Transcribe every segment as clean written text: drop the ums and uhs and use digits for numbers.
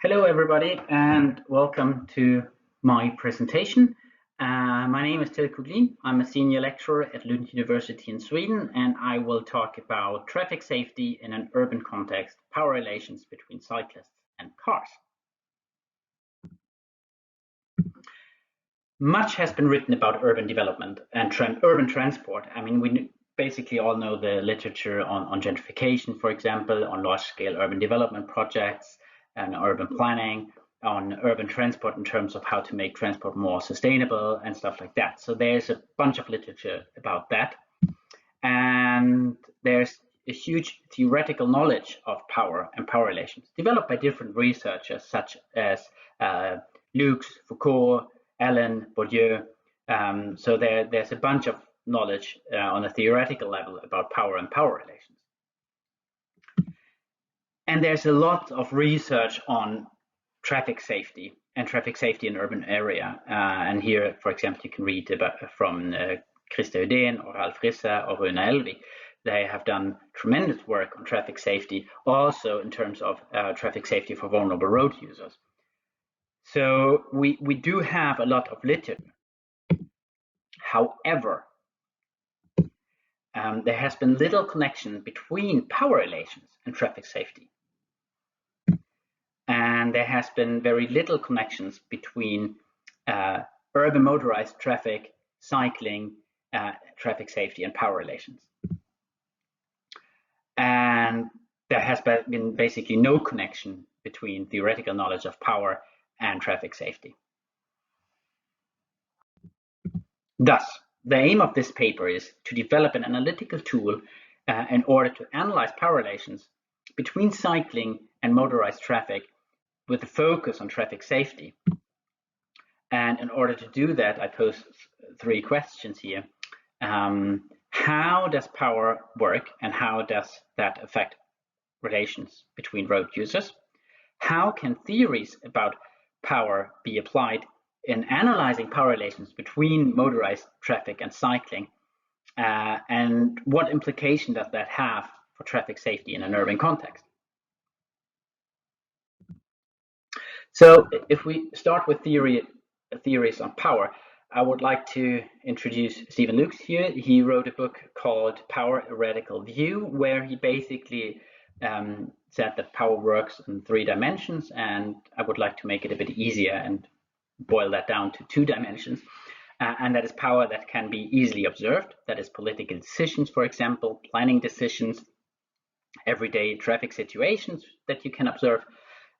Hello, everybody, and welcome to my presentation. My name is Koglin. I'm a senior lecturer at Lund University in Sweden, and I will talk about traffic safety in an urban context, power relations between cyclists and cars. Much has been written about urban development and urban transport. I mean, we basically all know the literature on gentrification, for example, on large-scale urban development projects and urban planning, on urban transport in terms of how to make transport more sustainable and stuff like that. So there's a bunch of literature about that. And there's a huge theoretical knowledge of power and power relations developed by different researchers such as Lux, Foucault, Allen, Bourdieu. So there's a bunch of knowledge on a theoretical level about power and power relations. And there's a lot of research on traffic safety and traffic safety in urban area. And here, for example, you can read about from Christa Udén or Ralf Rissa or Runa Elvig. They have done tremendous work on traffic safety, also in terms of traffic safety for vulnerable road users. So we do have a lot of literature. However, there has been little connection between power relations and traffic safety. And there has been very little connections between urban motorized traffic, cycling, traffic safety, and power relations. And there has been basically no connection between theoretical knowledge of power and traffic safety. Thus, the aim of this paper is to develop an analytical tool in order to analyze power relations between cycling and motorized traffic with a focus on traffic safety. And in order to do that, I pose three questions here. How does power work, and how does that affect relations between road users? How can theories about power be applied in analyzing power relations between motorized traffic and cycling? And what implication does that have for traffic safety in an urban context? So if we start with theories on power, I would like to introduce Stephen Lux here. He wrote a book called Power: A Radical View, where he basically said that power works in 3 dimensions, and I would like to make it a bit easier and boil that down to 2 dimensions. And that is power that can be easily observed, that is political decisions, for example, planning decisions, everyday traffic situations that you can observe,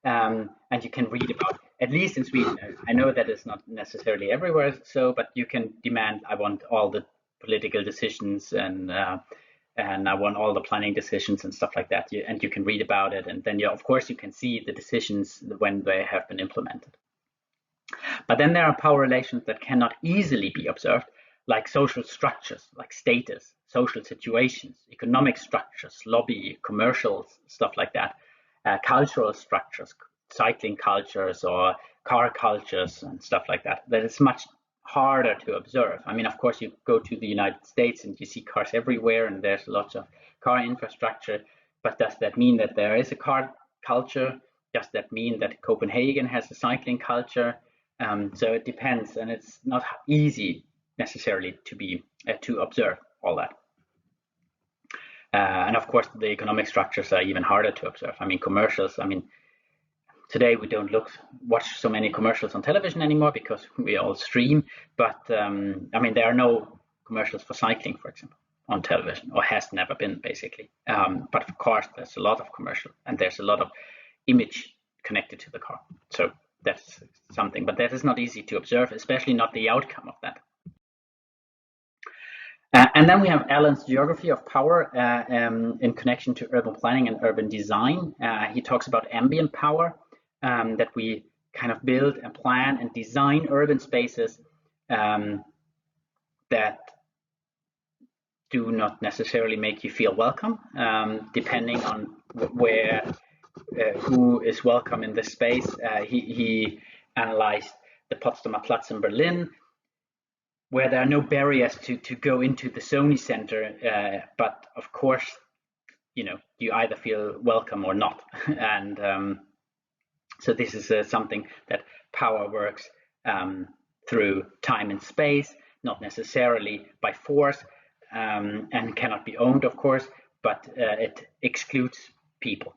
and you can read about, at least in Sweden. I know that it's not necessarily everywhere so, but you can demand, I want all the political decisions and I want all the planning decisions and stuff like that. And you can read about it, and then of course you can see the decisions when they have been implemented. But then there are power relations that cannot easily be observed, like social structures, like status, social situations, economic structures, lobby, commercials, stuff like that. Cultural structures, cycling cultures or car cultures and stuff like that. That is much harder to observe. I mean, of course, you go to the United States and you see cars everywhere and there's lots of car infrastructure, but does that mean that there is a car culture? Does that mean that Copenhagen has a cycling culture? So it depends, and it's not easy necessarily to observe all that. And of course, the economic structures are even harder to observe. I mean, commercials. I mean, today we don't watch so many commercials on television anymore because we all stream. But I mean, there are no commercials for cycling, for example, on television, or has never been, basically. But of course, there's a lot of commercial, and there's a lot of image connected to the car. So that's something, but that is not easy to observe, especially not the outcome of that. And then we have Allen's geography of power in connection to urban planning and urban design. He talks about ambient power, that we kind of build and plan and design urban spaces that do not necessarily make you feel welcome, depending on who is welcome in this space. He analyzed the Potsdamer Platz in Berlin, where there are no barriers to go into the Sony Center, but of course, you either feel welcome or not. And So this is something that power works through time and space, not necessarily by force, and cannot be owned, of course, but it excludes people.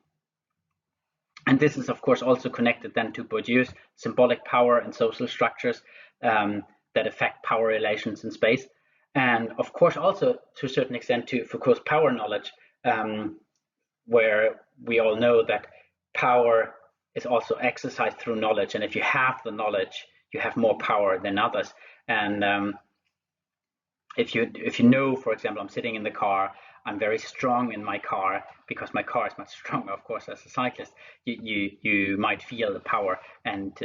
And this is, of course, also connected then to Bourdieu's symbolic power and social structures that affect power relations in space. And of course, also to a certain extent to Foucault's power knowledge, where we all know that power is also exercised through knowledge. And if you have the knowledge, you have more power than others. And if you know, for example, I'm sitting in the car, I'm very strong in my car because my car is much stronger, of course, as a cyclist. You might feel the power, and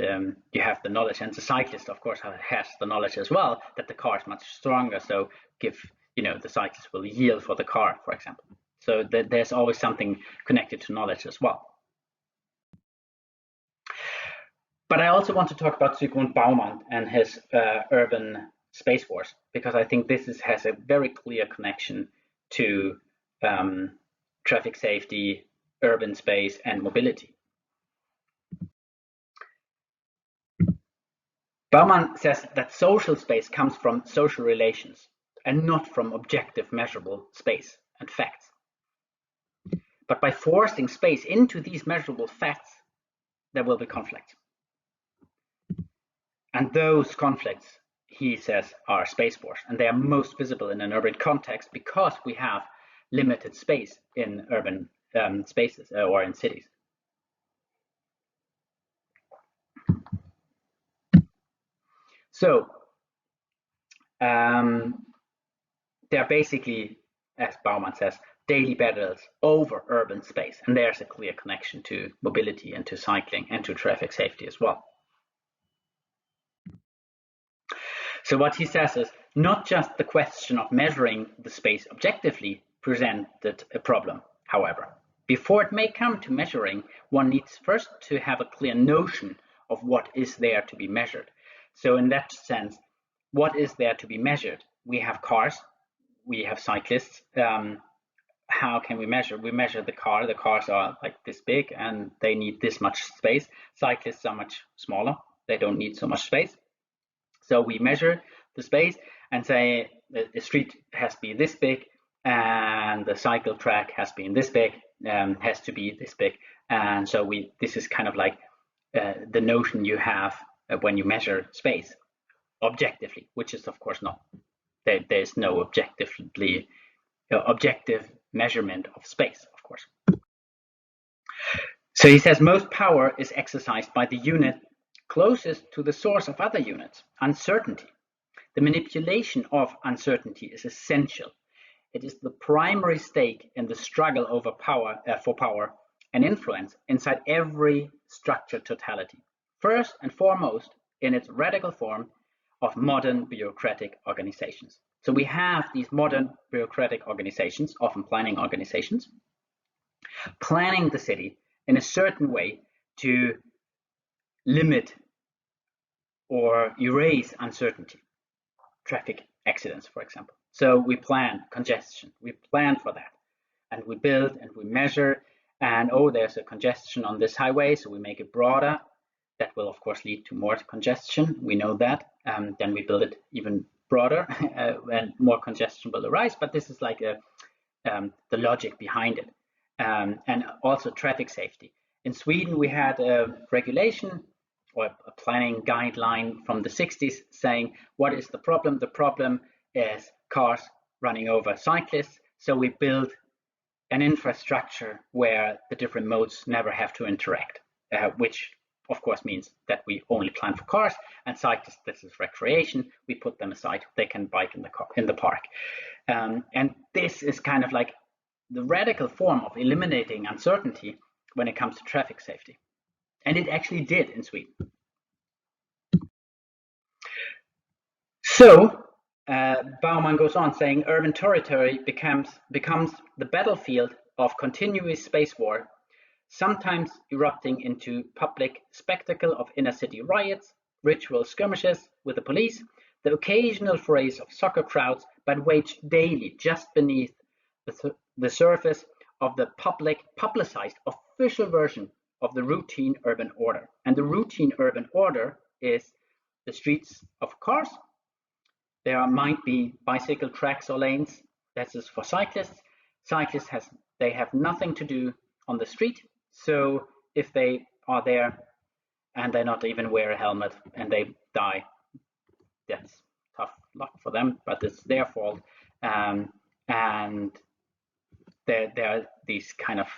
you have the knowledge. And the cyclist, of course, has the knowledge as well that the car is much stronger. So the cyclist will yield for the car, for example. So there's always something connected to knowledge as well. But I also want to talk about Zygmunt Bauman and his urban space wars, because I think this has a very clear connection to traffic safety, urban space, and mobility. Bauman says that social space comes from social relations and not from objective measurable space and facts. But by forcing space into these measurable facts, there will be conflicts. And those conflicts, he says, are space wars, and they are most visible in an urban context because we have limited space in urban spaces or in cities. So they're basically, as Bauman says, daily battles over urban space, and there's a clear connection to mobility and to cycling and to traffic safety as well. So what he says is not just the question of measuring the space objectively presented a problem, however. Before it may come to measuring, one needs first to have a clear notion of what is there to be measured. So in that sense, what is there to be measured? We have cars, we have cyclists. How can we measure? We measure the car. The cars are like this big and they need this much space. Cyclists are much smaller. They don't need so much space. So we measure the space and say the street has to be this big and the cycle track has been this big, has to be this big. And so this is kind of like the notion you have when you measure space objectively, which is of course not. There's no objective measurement of space, of course. So he says most power is exercised by the unit closest to the source of other units, uncertainty. The manipulation of uncertainty is essential. It is the primary stake in the struggle over power, for power and influence inside every structured totality. First and foremost, in its radical form of modern bureaucratic organizations. So we have these modern bureaucratic organizations, often planning organizations, planning the city in a certain way to limit or erase uncertainty, traffic accidents, for example. So we plan congestion, we plan for that, and we build and we measure, and there's a congestion on this highway, so we make it broader. That will of course lead to more congestion, we know that. Then we build it even broader and more congestion will arise, but this is like the logic behind it. And also traffic safety. In Sweden, we had a regulation or a planning guideline from the 60s saying, what is the problem? The problem is cars running over cyclists. So we build an infrastructure where the different modes never have to interact, which of course means that we only plan for cars, and cyclists, this is recreation. We put them aside. They can bike in the park. And this is kind of like the radical form of eliminating uncertainty when it comes to traffic safety. And it actually did in Sweden. So Bauman goes on saying urban territory becomes the battlefield of continuous space war, sometimes erupting into public spectacle of inner city riots, ritual skirmishes with the police, the occasional forays of soccer crowds, but waged daily just beneath the surface of the publicized official version of the routine urban order. And the routine urban order is the streets of cars. There might be bicycle tracks or lanes. That is for cyclists. Cyclists they have nothing to do on the street. So if they are there and they not even wear a helmet and they die, that's tough luck for them, but it's their fault. And there are these kind of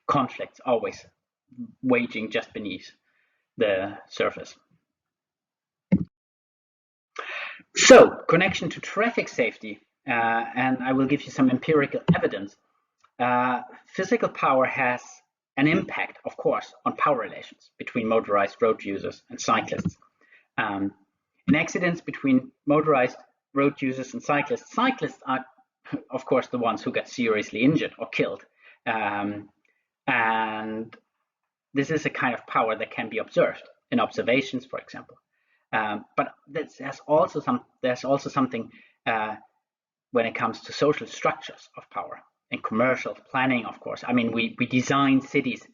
conflicts always waging just beneath the surface. So, connection to traffic safety, and I will give you some empirical evidence. Physical power has an impact, of course, on power relations between motorized road users and cyclists. In accidents between motorized road users and cyclists are, of course, the ones who get seriously injured or killed. And this is a kind of power that can be observed in observations, for example. But there's also something when it comes to social structures of power and commercial planning, of course. I mean, we design cities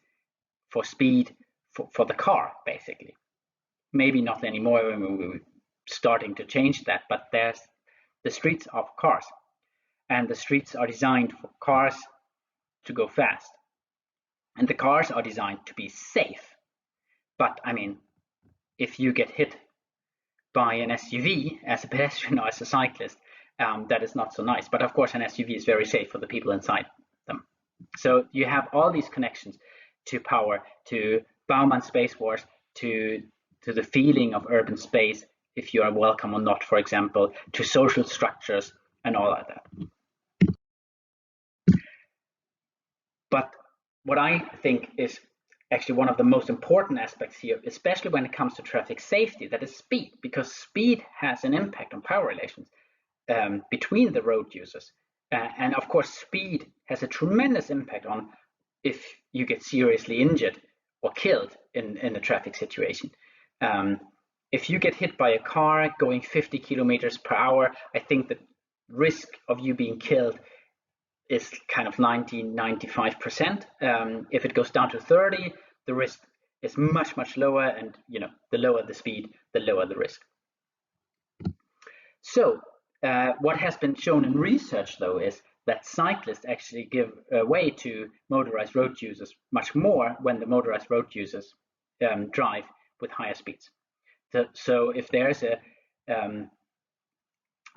for speed for the car, basically. Maybe not anymore, we're starting to change that, but there's the streets of cars. And the streets are designed for cars to go fast. And the cars are designed to be safe. But, I mean, if you get hit by an SUV as a pedestrian or as a cyclist, that is not so nice. But of course, an SUV is very safe for the people inside them. So you have all these connections to power, to Baumans space wars, to the feeling of urban space, if you are welcome or not, for example, to social structures and all of that. But what I think is actually one of the most important aspects here, especially when it comes to traffic safety, that is speed, because speed has an impact on power relations between the road users. And of course, speed has a tremendous impact on if you get seriously injured or killed in a traffic situation. If you get hit by a car going 50 kilometers per hour, I think the risk of you being killed is kind of 95%. If it goes down to 30, the risk is much, much lower. And the lower the speed, the lower the risk. So what has been shown in research, though, is that cyclists actually give way to motorized road users much more when the motorized road users drive with higher speeds. So if there's a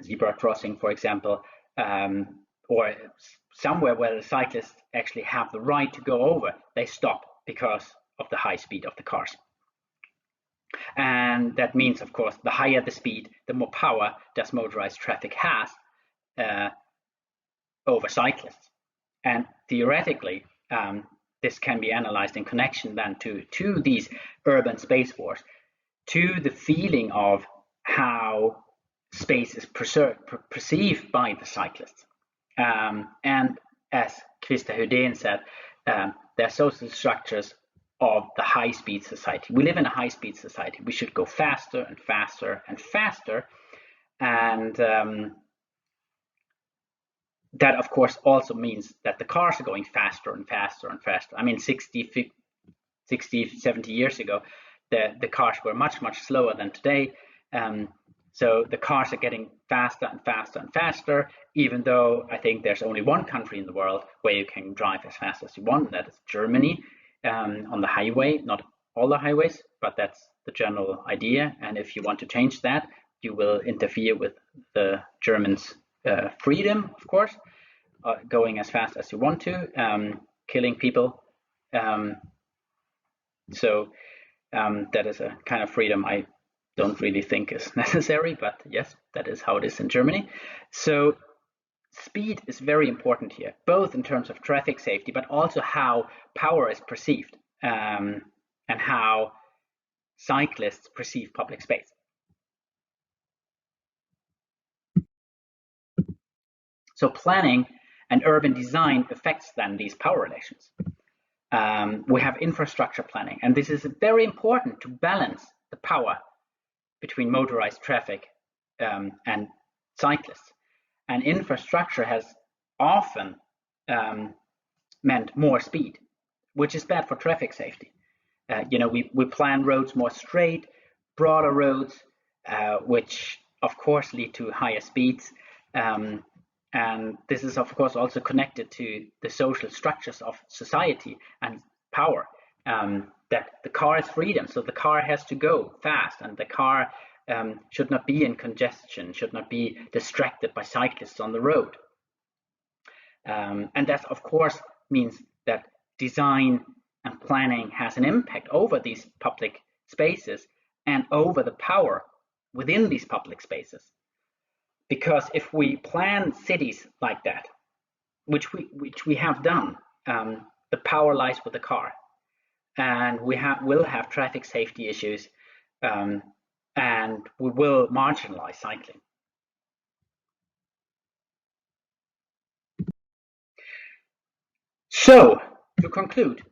zebra crossing, for example, or somewhere where the cyclists actually have the right to go over, they stop because of the high speed of the cars. And that means, of course, the higher the speed, the more power does motorized traffic has over cyclists. And theoretically, this can be analyzed in connection then to these urban space wars, to the feeling of how space is perceived by the cyclists. And as Krista Hudén said, there are social structures of the high-speed society. We live in a high-speed society. We should go faster and faster and faster. And that, of course, also means that the cars are going faster and faster and faster. I mean, 60, 70 years ago, the cars were much, much slower than today. So the cars are getting faster and faster and faster, even though I think there's only one country in the world where you can drive as fast as you want, and that is Germany, on the highway, not all the highways, but that's the general idea. And if you want to change that, you will interfere with the Germans' freedom, of course, going as fast as you want to, killing people. So that is a kind of freedom I don't really think is necessary, but yes, that is how it is in Germany. So speed is very important here, both in terms of traffic safety, but also how power is perceived, and how cyclists perceive public space. So planning and urban design affects then these power relations. We have infrastructure planning, and this is very important to balance the power between motorized traffic and cyclists. And infrastructure has often meant more speed which is bad for traffic safety. We plan roads more straight, broader roads, which of course lead to higher speeds. And this is of course also connected to the social structures of society and power, that the car is freedom, so the car has to go fast, and the car should not be in congestion, should not be distracted by cyclists on the road. And that of course means that design and planning has an impact over these public spaces and over the power within these public spaces. Because if we plan cities like that, which we have done, the power lies with the car, and will have traffic safety issues, and we will marginalize cycling. So, to conclude,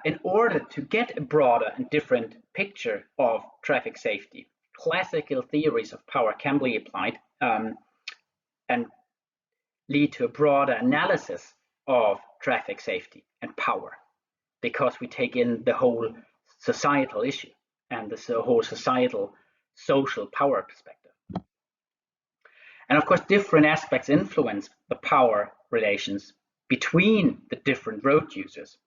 in order to get a broader and different picture of traffic safety, classical theories of power can be applied, and lead to a broader analysis of traffic safety and power, because we take in the whole societal issue and the whole societal social power perspective. And of course, different aspects influence the power relations between the different road users,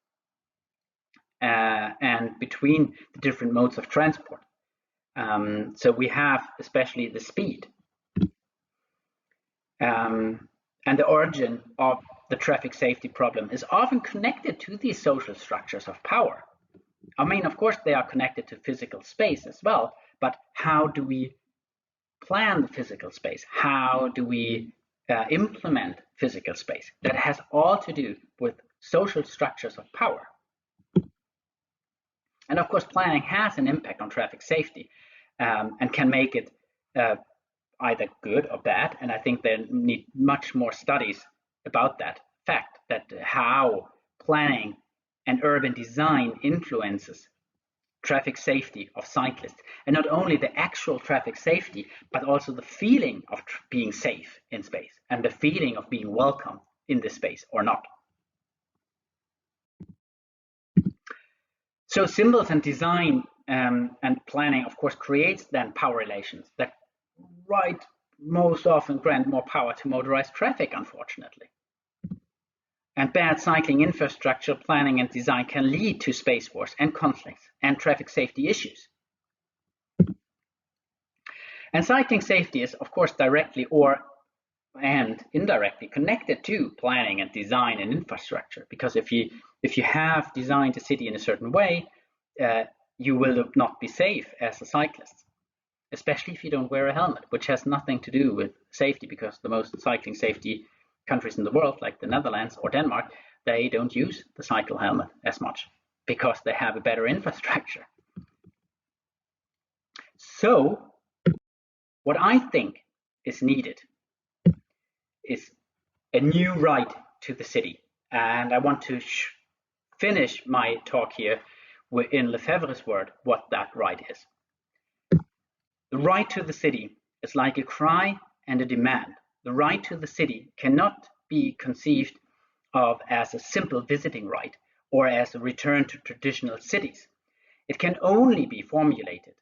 and between the different modes of transport. So we have especially the speed, and the origin of the traffic safety problem is often connected to these social structures of power. I mean, of course, they are connected to physical space as well, but how do we plan the physical space? How do we implement physical space? That has all to do with social structures of power. And of course, planning has an impact on traffic safety, and can make it either good or bad. And I think there need much more studies about that fact, that how planning and urban design influences traffic safety of cyclists, and not only the actual traffic safety, but also the feeling of being safe in space and the feeling of being welcome in this space or not. So symbols and design and planning, of course, creates then power relations that most often grant more power to motorized traffic, unfortunately. And bad cycling infrastructure planning and design can lead to space wars and conflicts and traffic safety issues. And cycling safety is, of course, directly and indirectly connected to planning and design and infrastructure. Because if you have designed a city in a certain way, you will not be safe as a cyclist, especially if you don't wear a helmet, which has nothing to do with safety, because the most cycling safety countries in the world, like the Netherlands or Denmark, they don't use the cycle helmet as much because they have a better infrastructure. So what I think is needed is a new right to the city. And I want to finish my talk here in Lefebvre's word, what that right is. The right to the city is like a cry and a demand. The right to the city cannot be conceived of as a simple visiting right or as a return to traditional cities. It can only be formulated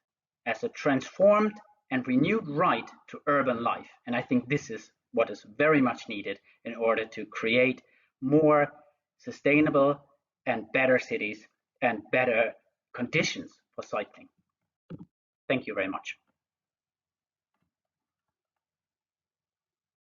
as a transformed and renewed right to urban life. And I think this is what is very much needed in order to create more sustainable and better cities and better conditions for cycling. Thank you very much.